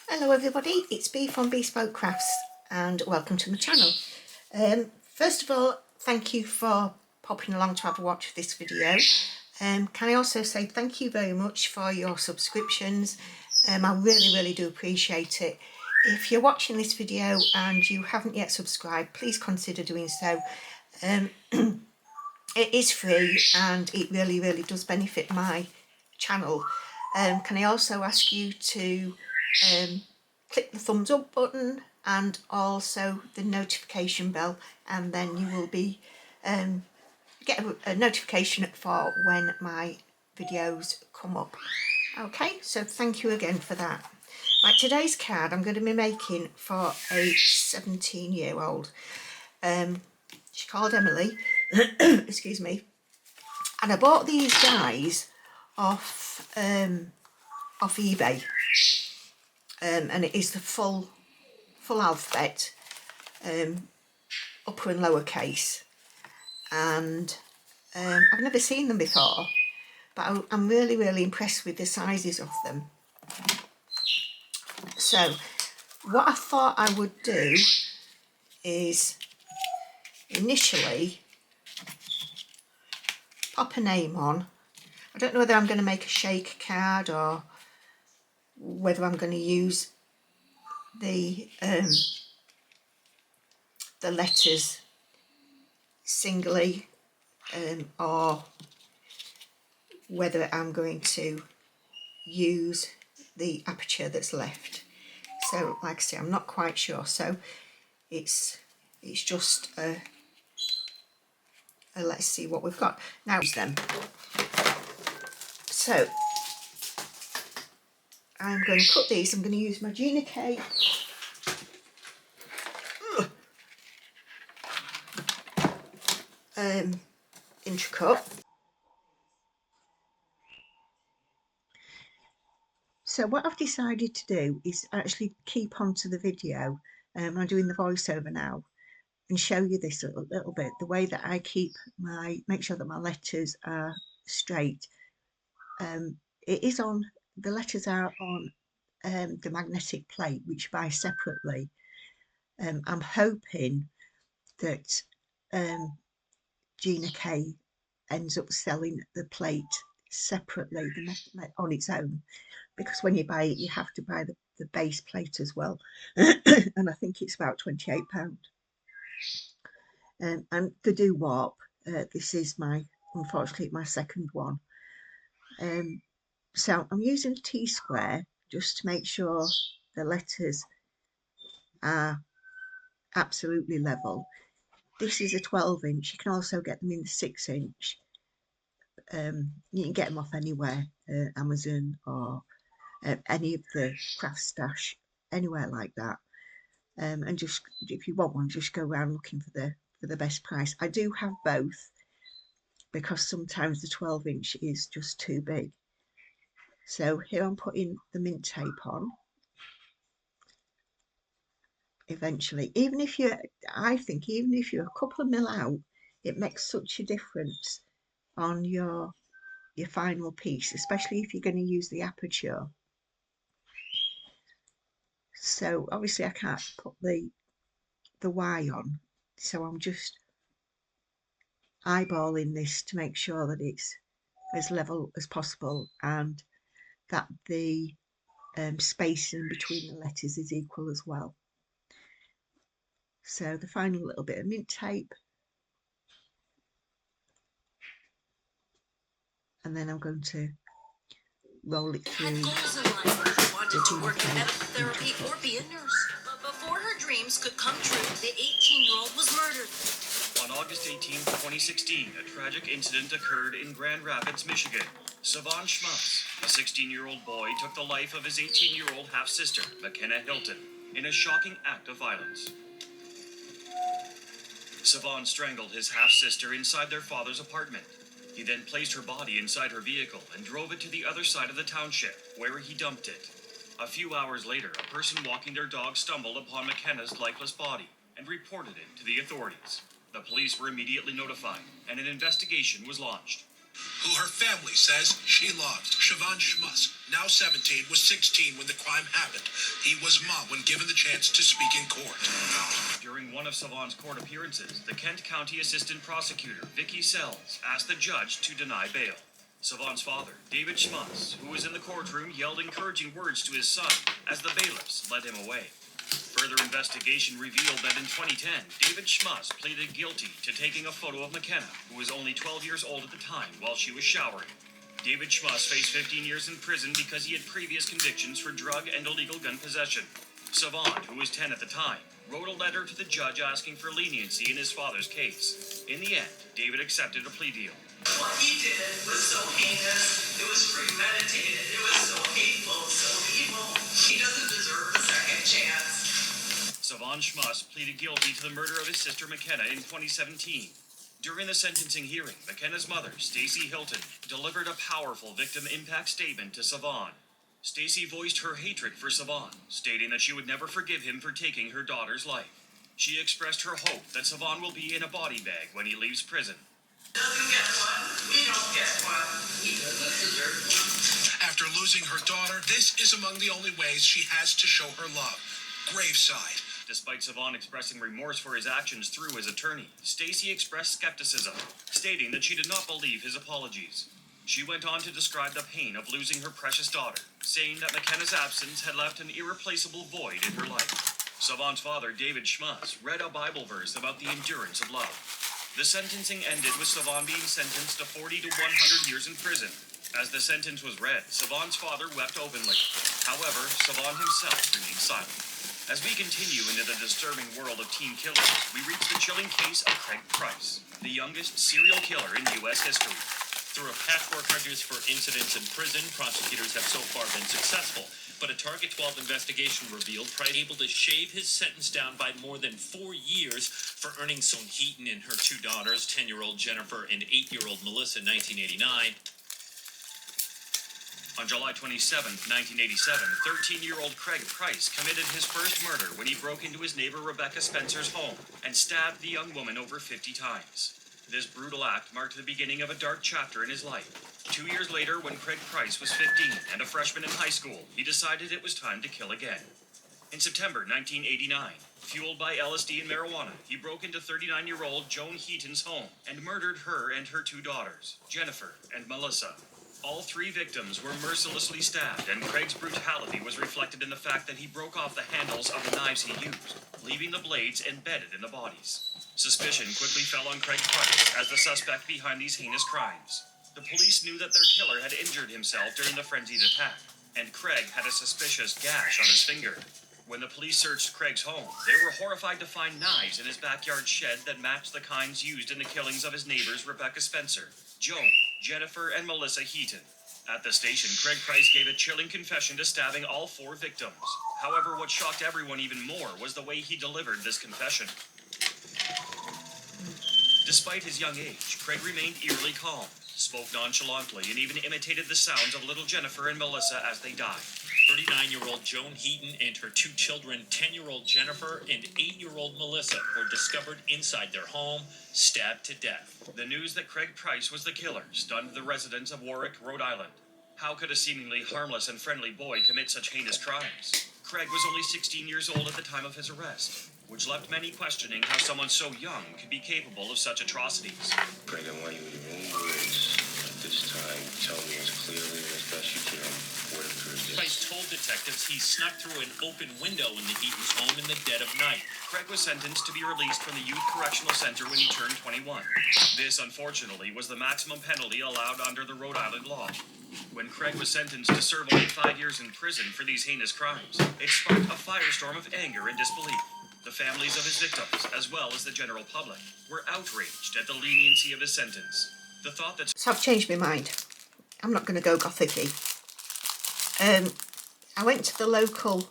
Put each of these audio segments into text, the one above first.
Hello everybody, it's Bee from Bespoke Crafts and welcome to my channel. First of all, thank you for popping along to have a watch of this video. Can I also say thank you very much for your subscriptions. I really do appreciate it. If you're watching this video and you haven't yet subscribed, please consider doing so. It is free and it really does benefit my channel. Can I also ask you to click the thumbs up button and also the notification bell, and then you will be get a notification for when my videos come up. Okay, so thank you again for that. Right, today's card I'm going to be making for a 17-year-old. She's called Emily. Excuse me. And I bought these dies off eBay. And it is the full alphabet, upper and lower case, and I've never seen them before, but I'm really impressed with the sizes of them. So what I thought I would do is initially pop a name on. I don't know whether I'm going to make a shake card or whether I'm going to use the letters singly, or whether I'm going to use the aperture that's left. So like I say, I'm not quite sure, so it's just let's see what we've got now. Them. So I'm going to cut these. I'm going to use my Gina K intricate. So what I've decided to do is actually keep on to the video. I'm doing the voiceover now and show you this a little bit, the way that I make sure that my letters are straight. It is on, the letters are on the magnetic plate, which you buy separately. I'm hoping that Gina K ends up selling the plate separately on its own, because when you buy it you have to buy the base plate as well. And I think it's about £28. And the do-warp, this is unfortunately my second one. So I'm using a T-square just to make sure the letters are absolutely level. This is a 12-inch. You can also get them in the 6-inch. You can get them off anywhere, Amazon or any of the craft stash, anywhere like that. And just, if you want one, just go around looking for the best price. I do have both, because sometimes the 12-inch is just too big. So here I'm putting the mint tape on. Eventually, I think even if you're a couple of mil out, it makes such a difference on your final piece, especially if you're going to use the aperture. So obviously I can't put the Y on, so I'm just eyeballing this to make sure that it's as level as possible and that the spacing between the letters is equal as well. So the final little bit of mint tape, and then I'm going to roll it through. Had goals in life. She wanted to work in medical therapy or be a nurse. But before her dreams could come true, the 18-year-old was murdered. On August 18, 2016, a tragic incident occurred in Grand Rapids, Michigan. Savon Schmutz, a 16-year-old boy, took the life of his 18-year-old half-sister, McKenna Hilton, in a shocking act of violence. Savon strangled his half-sister inside their father's apartment. He then placed her body inside her vehicle and drove it to the other side of the township, where he dumped it. A few hours later, a person walking their dog stumbled upon McKenna's lifeless body and reported it to the authorities. The police were immediately notified, and an investigation was launched. who her family says she loves. Siobhan Schmuss, now 17, was 16 when the crime happened. He was mom when given the chance to speak in court. During one of Siobhan's court appearances, the Kent County Assistant Prosecutor, Vicky Sells, asked the judge to deny bail. Siobhan's father, David Schmuss, who was in the courtroom, yelled encouraging words to his son as the bailiffs led him away. Further investigation revealed that in 2010, David Schmuss pleaded guilty to taking a photo of McKenna, who was only 12 years old at the time, while she was showering. David Schmuss faced 15 years in prison because he had previous convictions for drug and illegal gun possession. Siobhan, who was 10 at the time, wrote a letter to the judge asking for leniency in his father's case. In the end, David accepted a plea deal. What he did was so heinous, it was premeditated, it was so hateful, so evil. He doesn't deserve a second chance. Siobhan Schmuss pleaded guilty to the murder of his sister McKenna in 2017. During the sentencing hearing, McKenna's mother, Stacy Hilton, delivered a powerful victim impact statement to Siobhan. Stacy voiced her hatred for Siobhan, stating that she would never forgive him for taking her daughter's life. She expressed her hope that Siobhan will be in a body bag when he leaves prison. Doesn't get one, we don't get one. He doesn't deserve one. After losing her daughter, this is among the only ways she has to show her love. Graveside. Despite Siobhan expressing remorse for his actions through his attorney, Stacy expressed skepticism, stating that she did not believe his apologies. She went on to describe the pain of losing her precious daughter, saying that McKenna's absence had left an irreplaceable void in her life. Siobhan's father, David Schmuss, read a Bible verse about the endurance of love. The sentencing ended with Siobhan being sentenced to 40 to 100 years in prison. As the sentence was read, Siobhan's father wept openly. However, Siobhan himself remained silent. As we continue into the disturbing world of teen killers, we reach the chilling case of Craig Price, the youngest serial killer in U.S. history. Through a patchwork records for incidents in prison, prosecutors have so far been successful. But a Target 12 investigation revealed Price able to shave his sentence down by more than 4 years for earning Song Heaton and her two daughters, 10-year-old Jennifer and 8-year-old Melissa, in 1989. On July 27, 1987, 13-year-old Craig Price committed his first murder when he broke into his neighbor Rebecca Spencer's home and stabbed the young woman over 50 times. This brutal act marked the beginning of a dark chapter in his life. 2 years later, when Craig Price was 15 and a freshman in high school, he decided it was time to kill again. In September 1989, fueled by LSD and marijuana, he broke into 39-year-old Joan Heaton's home and murdered her and her two daughters, Jennifer and Melissa. All three victims were mercilessly stabbed, and Craig's brutality was reflected in the fact that he broke off the handles of the knives he used, leaving the blades embedded in the bodies. Suspicion quickly fell on Craig Price as the suspect behind these heinous crimes. The police knew that their killer had injured himself during the frenzied attack, and Craig had a suspicious gash on his finger. When the police searched Craig's home, they were horrified to find knives in his backyard shed that matched the kinds used in the killings of his neighbors Rebecca Spencer, Joan, Jennifer, and Melissa Heaton. At the station, Craig Price gave a chilling confession to stabbing all four victims. However, what shocked everyone even more was the way he delivered this confession. Despite his young age, Craig remained eerily calm, spoke nonchalantly, and even imitated the sounds of little Jennifer and Melissa as they died. 39-year-old Joan Heaton and her two children, 10-year-old Jennifer and 8-year-old Melissa, were discovered inside their home, stabbed to death. The news that Craig Price was the killer stunned the residents of Warwick, Rhode Island. How could a seemingly harmless and friendly boy commit such heinous crimes? Craig was only 16 years old at the time of his arrest, which left many questioning how someone so young could be capable of such atrocities. Craig, I want you in your own words at this time. Tell me as clearly and as best you can what occurred. Price told detectives he snuck through an open window in the Heaton's home in the dead of night. Craig was sentenced to be released from the Youth Correctional Center when he turned 21. This, unfortunately, was the maximum penalty allowed under the Rhode Island law. When Craig was sentenced to serve only 5 years in prison for these heinous crimes, it sparked a firestorm of anger and disbelief. The families of his victims, as well as the general public, were outraged at the leniency of his sentence. The thought that... So I've changed my mind. I'm not going to go gothic-y. I went to the local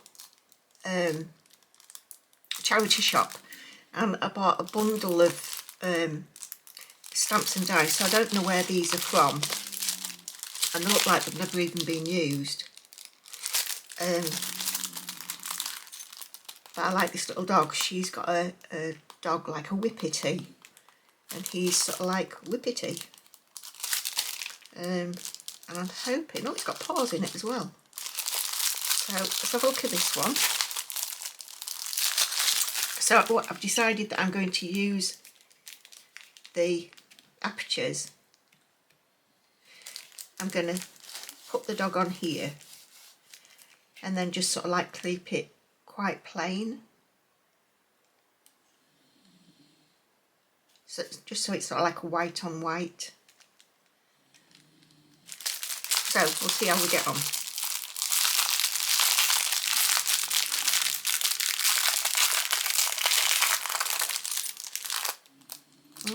charity shop and I bought a bundle of stamps and dies. So I don't know where these are from. And they look like they've never even been used. But I like this little dog. She's got a dog like a Whippity. And he's sort of like Whippity. And I'm hoping, oh, it's got paws in it as well. So let's have a look at this one. So what I've decided that I'm going to use the apertures. I'm going to put the dog on here and then just sort of like clip it quite plain. So just so it's sort of like a white on white. So we'll see how we get on.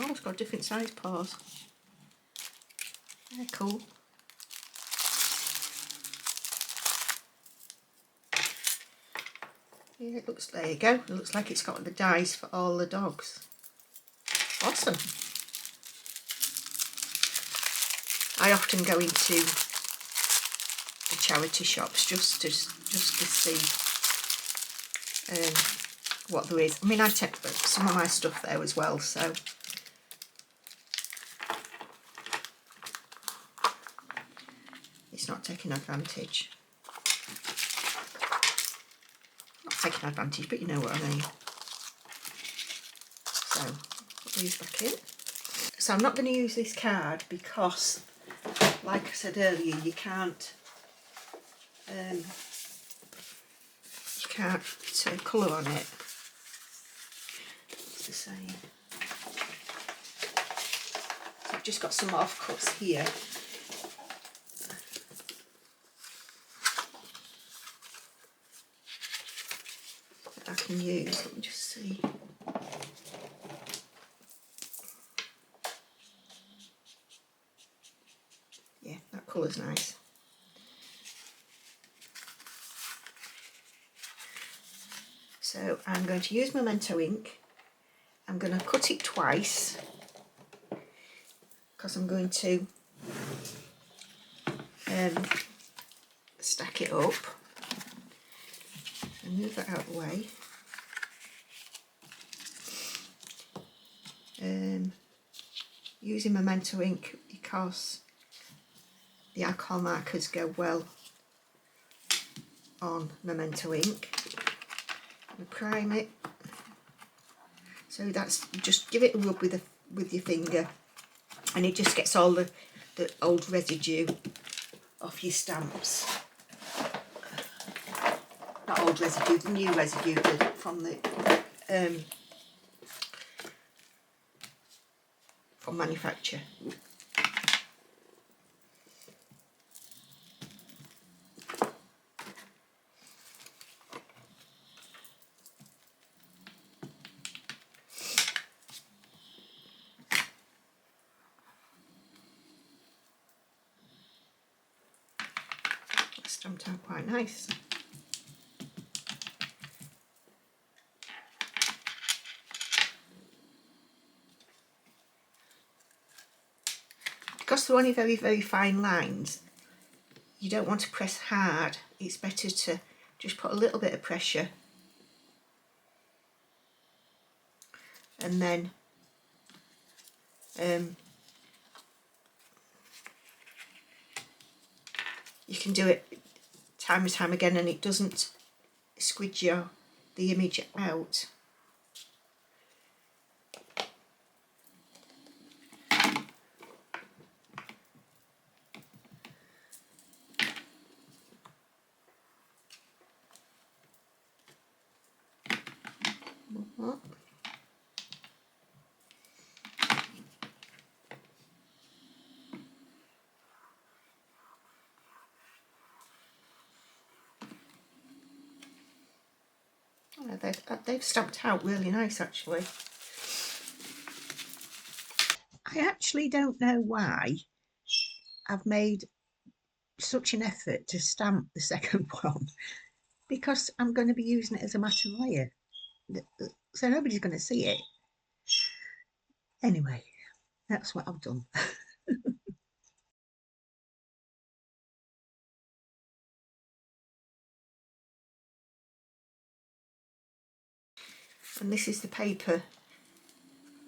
Oh, it's got different size paws. They're cool. Yeah, it looks, there you go. It looks like it's got the dies for all the dogs. Awesome. I often go into the charity shops just to see what there is. I mean, I take some of my stuff there as well, so it's not taking advantage. Not taking advantage, but you know what I mean. So put these back in. So I'm not going to use this card because, like I said earlier, you can't colour on it. What's the saying? So I've just got some offcuts here. That I can use. Let me just see. Yeah, that colour's nice. So I'm going to use Memento ink. I'm going to cut it twice because I'm going to stack it up and move that out of the way. Using Memento ink because the alcohol markers go well on Memento ink. And prime it. So that's, just give it a rub with your finger, and it just gets all the old residue off your stamps. Not old residue, the new residue from manufacture. Stamped out quite nice. Because they're only very, very fine lines, you don't want to press hard. It's better to just put a little bit of pressure and then you can do it time and time again, and it doesn't squidge the image out. They've stamped out really nice, actually. I actually don't know why I've made such an effort to stamp the second one, because I'm going to be using it as a matte layer, so nobody's going to see it. Anyway, that's what I've done. And this is the paper,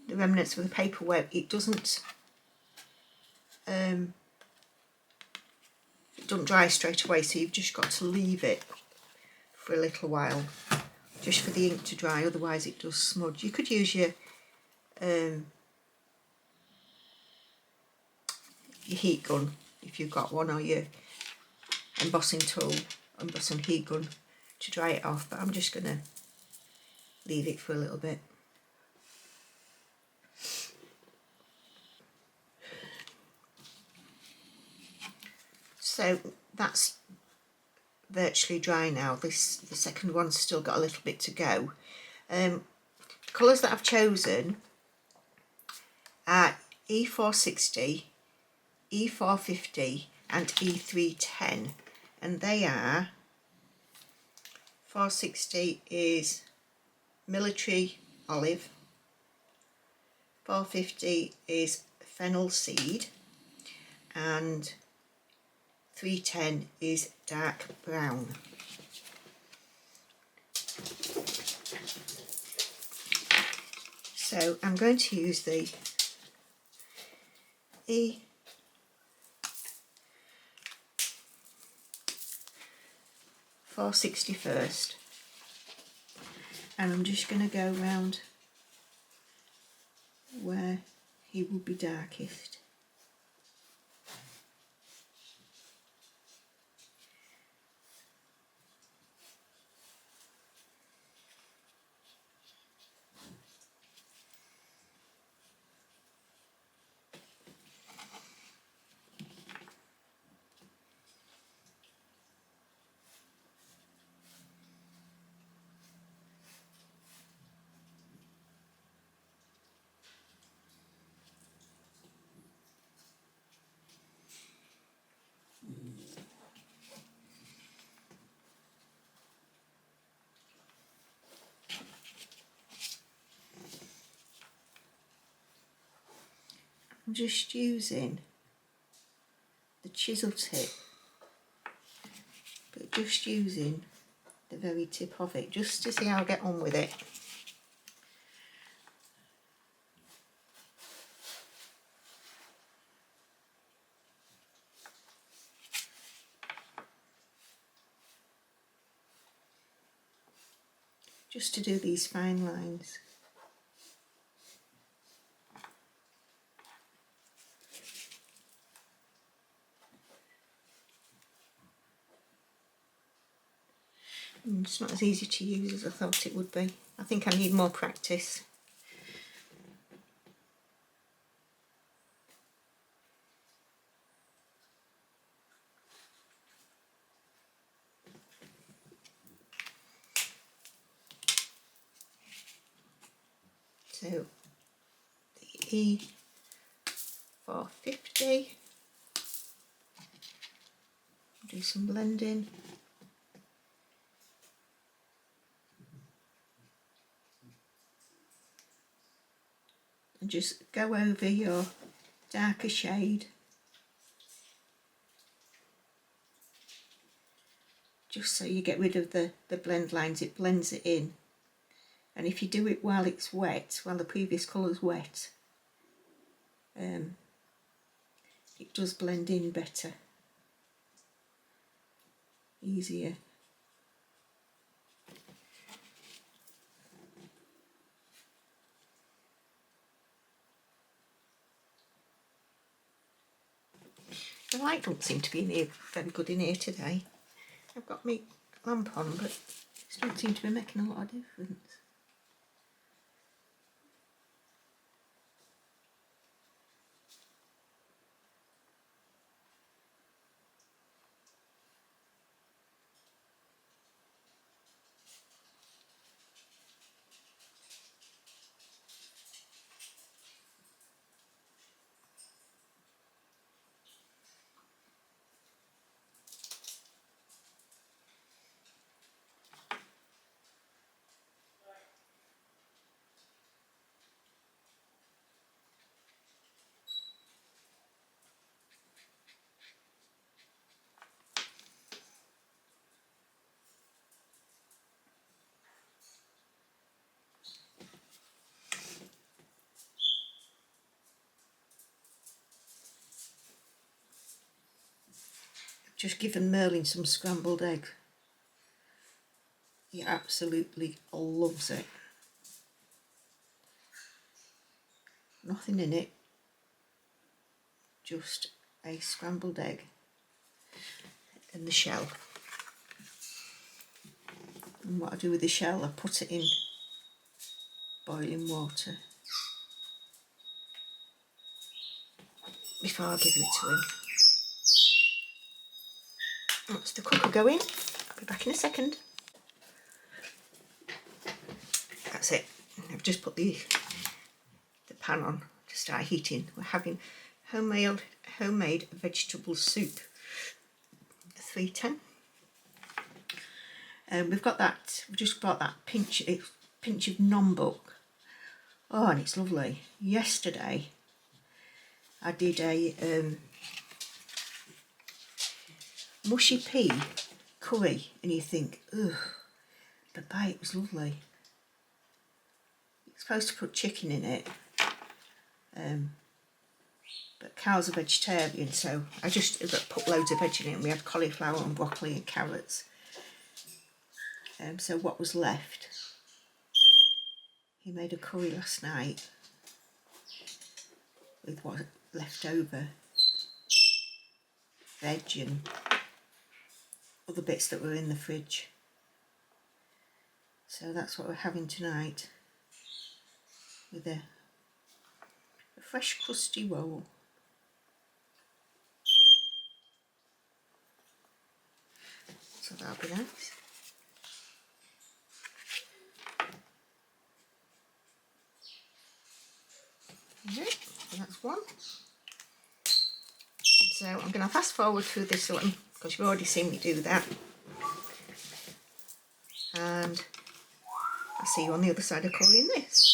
the remnants of the paper where it doesn't doesn't dry straight away, so you've just got to leave it for a little while just for the ink to dry, otherwise it does smudge. You could use your heat gun if you've got one, or your embossing tool, embossing heat gun to dry it off, but I'm just going to leave it for a little bit. So that's virtually dry now. The second one's still got a little bit to go. The colours that I've chosen are E460, E450 and E310, and they are, 460 is military olive, 450 is fennel seed, and 310 is dark brown. So I'm going to use the E460 first, and I'm just going to go round where he would be darkest. I'm just using the chisel tip, but just using the very tip of it, just to see how I get on with it. Just to do these fine lines. It's not as easy to use as I thought it would be. I think I need more practice. So the E450, do some blending. And just go over your darker shade, just so you get rid of the blend lines. It blends it in, and if you do it while it's wet, while the previous colour's wet, it does blend in better, easier. The light don't seem to be in here very good in here today. I've got my lamp on, but it don't seem to be making a lot of difference. just given Merlin some scrambled egg. He absolutely loves it. Nothing in it, just a scrambled egg and the shell. And what I do with the shell, I put it in boiling water before I give it to him. That's the cooker going. I'll be back in a second. That's it. I've just put the pan on to start heating. We're having homemade vegetable soup. 310. We've got that. We've just brought that pinch of nombuk. Oh, and it's lovely. Yesterday, I did a mushy pea curry, and you think, ugh, but it was lovely. You're supposed to put chicken in it, but Carl's a vegetarian, so I just put loads of veg in it, and we had cauliflower and broccoli and carrots. So what was left, he made a curry last night with what left over veg and other bits that were in the fridge. So that's what we're having tonight, with a fresh crusty roll. So that'll be nice. Okay, so that's one. So I'm going to fast forward through this one because you've already seen me do that. And I'll see you on the other side of currying this.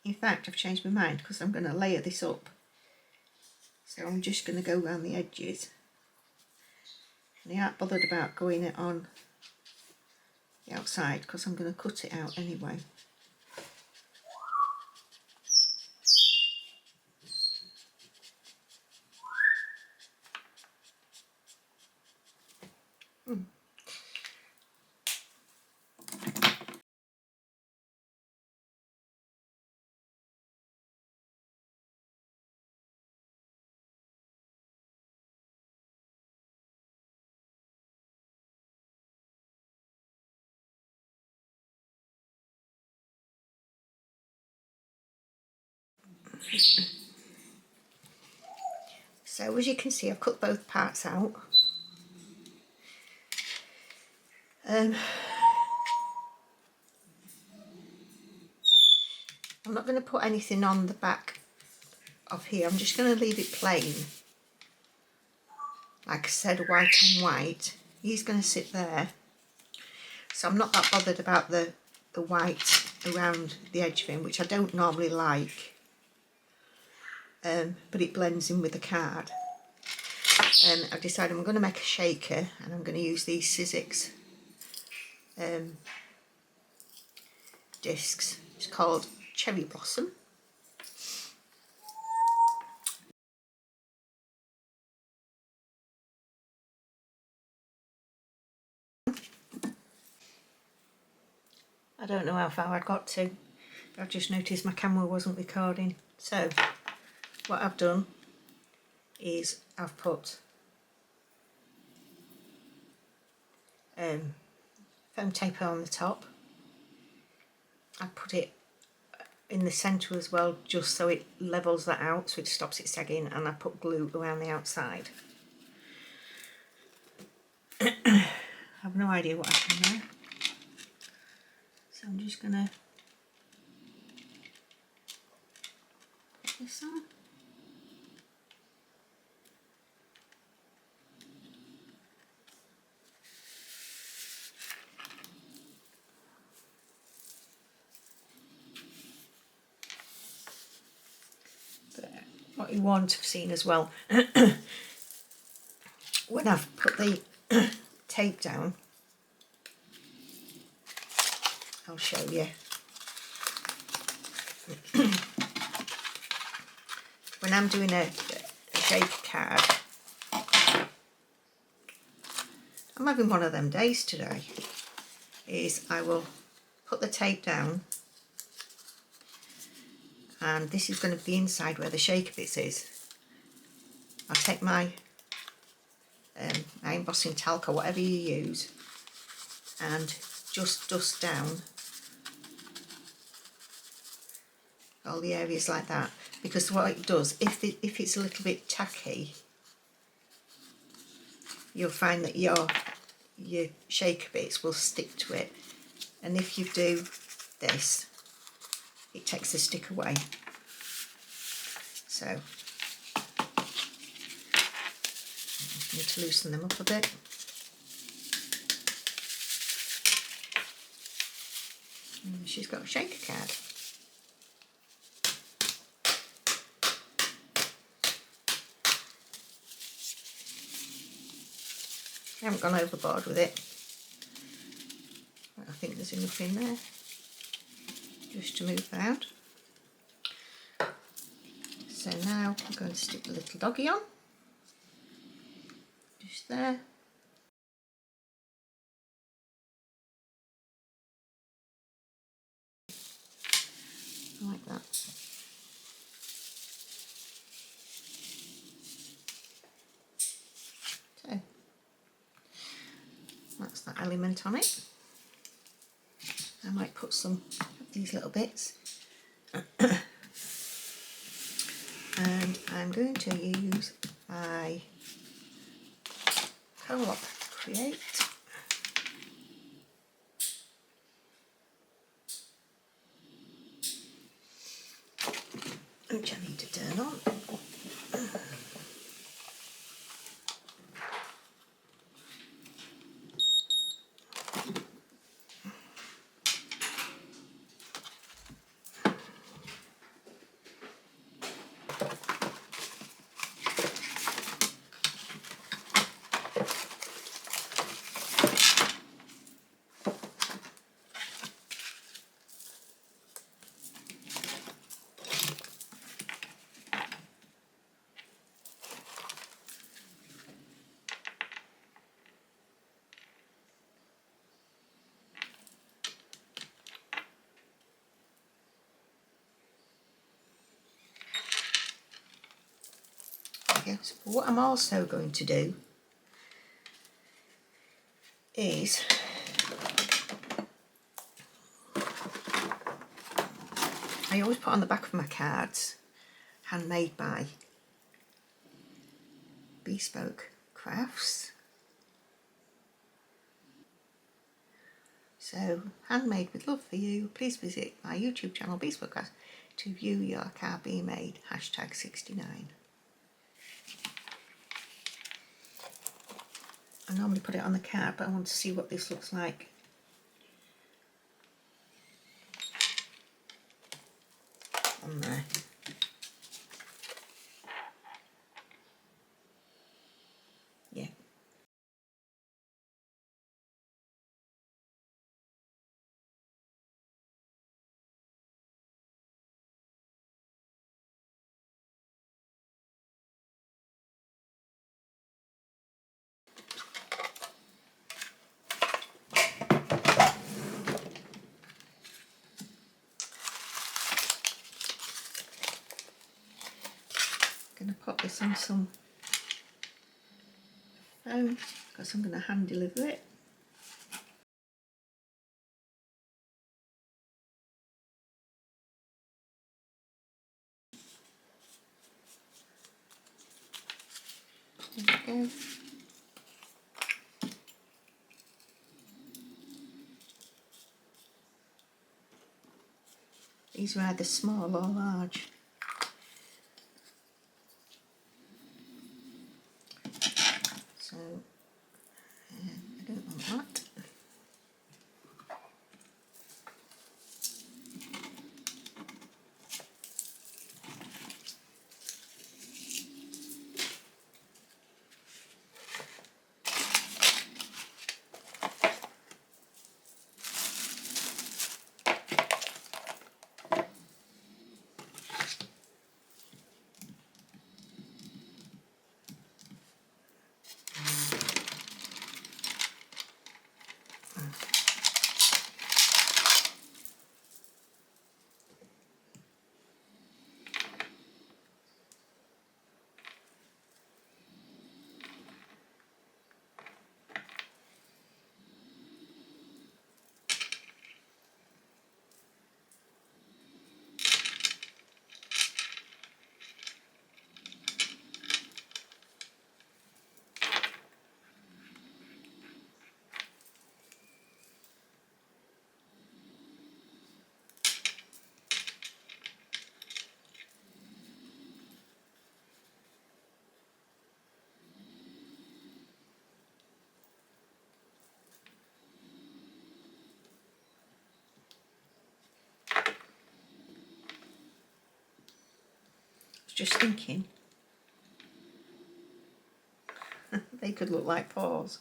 In fact, I've changed my mind because I'm going to layer this up. So I'm just going to go around the edges. And I aren't bothered about going it on the outside because I'm going to cut it out anyway. So as you can see, I've cut both parts out. I'm not going to put anything on the back of here. I'm just going to leave it plain. Like I said, white on white. He's going to sit there. So I'm not that bothered about the white around the edge of him, which I don't normally like. But it blends in with the card. And I've decided I'm going to make a shaker, and I'm going to use these Sizzix discs. It's called Cherry Blossom. I don't know how far I got to. I've just noticed my camera wasn't recording. So what I've done is I've put foam tape on the top. I put it in the centre as well, just so it levels that out, so it stops it sagging, and I put glue around the outside. I have no idea what I've done there. So I'm just going to put this on. There. what you won't have seen as well, when I've put the tape down, I'll show you. When I'm doing a shaker card, I'm having one of them days today, is I will put the tape down, and this is going to be inside where the shaker bits is. I'll take my embossing talc or whatever you use and just dust down all the areas like that, because what it does, if it's a little bit tacky, you'll find that your shaker bits will stick to it, and if you do this, it takes the stick away. So I need to loosen them up a bit. And she's got a shaker card. I haven't gone overboard with it. I think there's enough in there just to move out. So now I'm going to stick the little doggy on, just there. Like that. So that's that element on it. I might put some of these little bits. And I'm going to use my Colop Create, which I need to turn on. Yes, but what I'm also going to do is I always put on the back of my cards, handmade by Bespoke Crafts. So, handmade with love for you. Please visit my YouTube channel, Bespoke Crafts, to view your card being made. #69. I normally put it on the card, but I want to see what this looks like. On there. Yeah. Going to pop this on some foam because I'm going to hand deliver it. There we go. These are either small or large. So I don't want that. just thinking they could look like paws.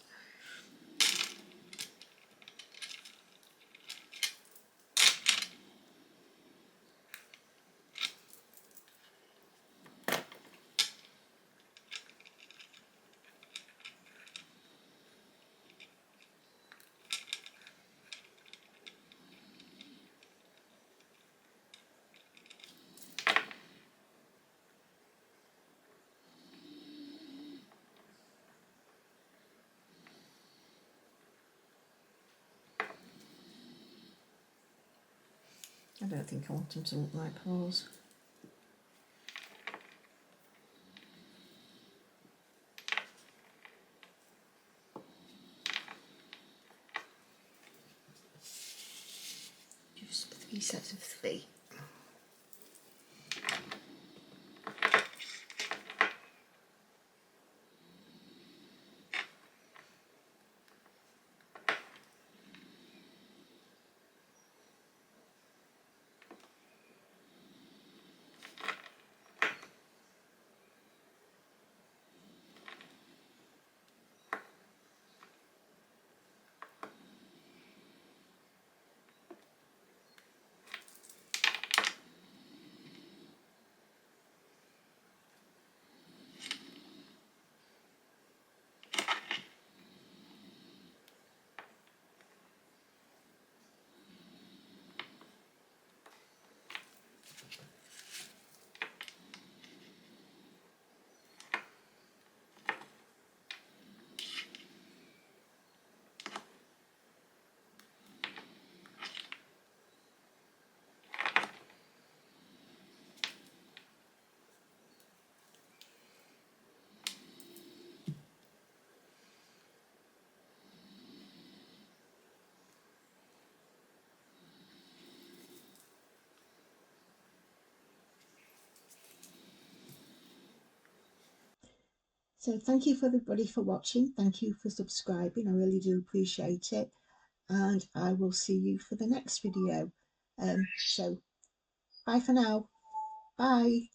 I don't think I want them to look like paws. Just 3 sets of 3. So thank you for everybody for watching. Thank you for subscribing. I really do appreciate it. And I will see you for the next video. So bye for now. Bye.